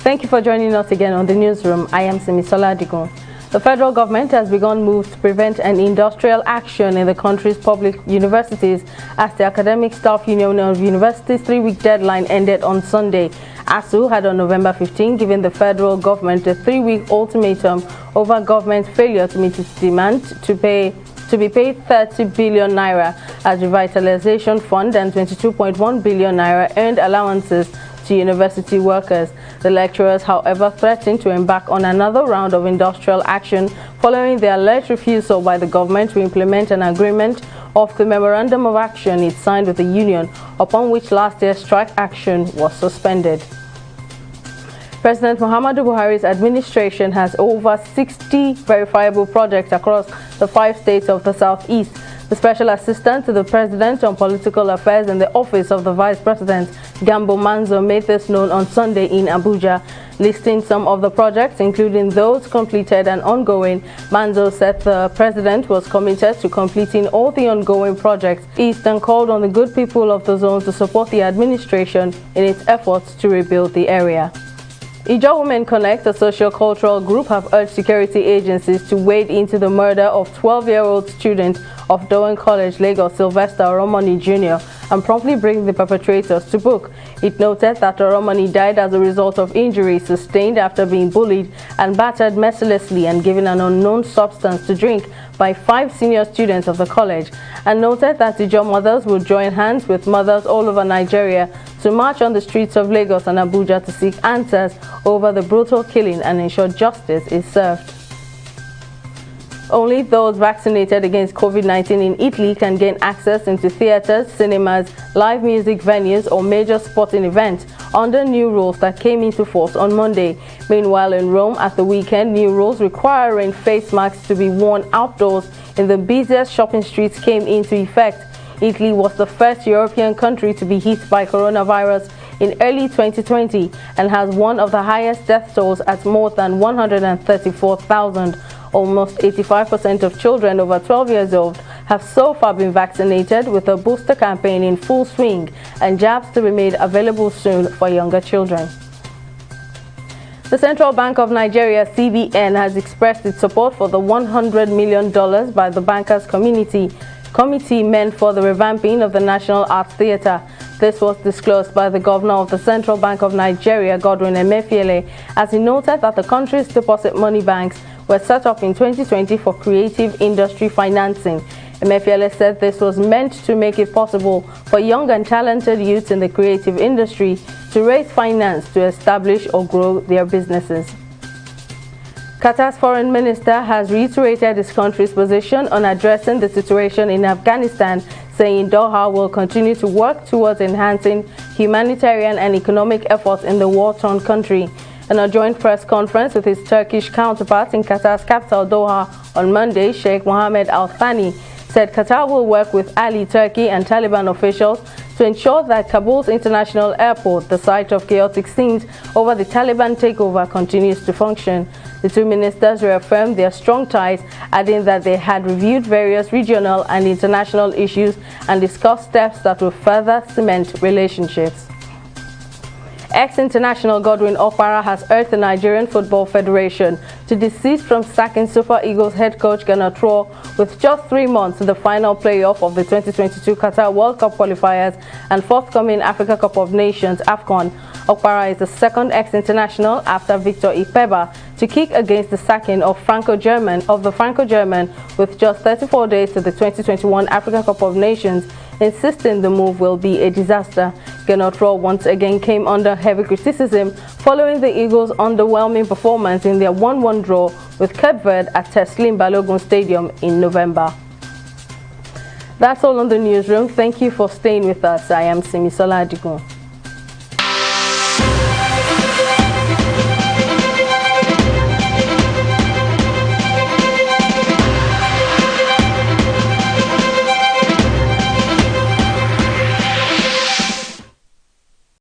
Thank you for joining us again on the newsroom. I am Simisola Adigun. The federal government has begun moves to prevent an industrial action in the country's public universities as the Academic Staff Union of Universities' 3-week deadline ended on Sunday. ASUU had on November 15 given the federal government a 3-week ultimatum over government's failure to meet its demand to be paid 30 billion naira as revitalization fund and 22.1 billion naira earned allowances to university workers. The lecturers, however, threatened to embark on another round of industrial action following the alleged refusal by the government to implement an agreement of the memorandum of action it signed with the union, upon which last year's strike action was suspended. President Muhammadu Buhari's administration has over 60 verifiable projects across the 5 states of the southeast. The Special Assistant to the President on Political Affairs in the Office of the Vice President, Gambo Manzo, made this known on Sunday in Abuja. Listing some of the projects, including those completed and ongoing, Manzo said the President was committed to completing all the ongoing projects east and called on the good people of the zone to support the administration in its efforts to rebuild the area. Ijaw Women Connect, a socio-cultural group, have urged security agencies to wade into the murder of 12-year-old student of Dowen College, Lagos, Sylvester Oromoni Jr., and promptly bring the perpetrators to book. It noted that Oromoni died as a result of injuries sustained after being bullied and battered mercilessly and given an unknown substance to drink by 5 senior students of the college, and noted that Ijaw mothers will join hands with mothers all over Nigeria to march on the streets of Lagos and Abuja to seek answers over the brutal killing and ensure justice is served. Only those vaccinated against COVID-19 in Italy can gain access into theaters, cinemas, live music venues, or major sporting events under new rules that came into force on Monday. Meanwhile, in Rome at the weekend, new rules requiring face masks to be worn outdoors in the busiest shopping streets came into effect. Italy was the first European country to be hit by coronavirus in early 2020 and has one of the highest death tolls at more than 134,000. Almost 85% of children over 12 years old have so far been vaccinated, with a booster campaign in full swing and jabs to be made available soon for younger children. The Central Bank of Nigeria, CBN, has expressed its support for the $100 million by the bankers committee meant for the revamping of the National Arts Theatre. This was disclosed by the Governor of the Central Bank of Nigeria, Godwin Emefiele, as he noted that the country's deposit money banks were set up in 2020 for creative industry financing. Emefiele said this was meant to make it possible for young and talented youths in the creative industry to raise finance to establish or grow their businesses. Qatar's foreign minister has reiterated his country's position on addressing the situation in Afghanistan, saying Doha will continue to work towards enhancing humanitarian and economic efforts in the war-torn country. In a joint press conference with his Turkish counterpart in Qatar's capital Doha on Monday, Sheikh Mohammed Al Thani said Qatar will work with Ali, Turkey and Taliban officials to ensure that Kabul's international airport, the site of chaotic scenes over the Taliban takeover, continues to function. The two ministers reaffirmed their strong ties, adding that they had reviewed various regional and international issues and discussed steps that will further cement relationships. Ex-international Godwin Okpara has urged the Nigerian Football Federation to desist from sacking Super Eagles head coach Gernot Rohr with just 3 months to the final playoff of the 2022 Qatar World Cup qualifiers and forthcoming Africa Cup of Nations AFCON. Okpara is the second ex-international after Victor Ipeba to kick against the sacking of the Franco-German with just 34 days to the 2021 Africa Cup of Nations, insisting the move will be a disaster. Gernot Rohr once again came under heavy criticism following the Eagles' underwhelming performance in their 1-1 draw with Cape Verde at Teslim Balogun Stadium in November. That's all on the newsroom. Thank you for staying with us. I am Simisola Adigun.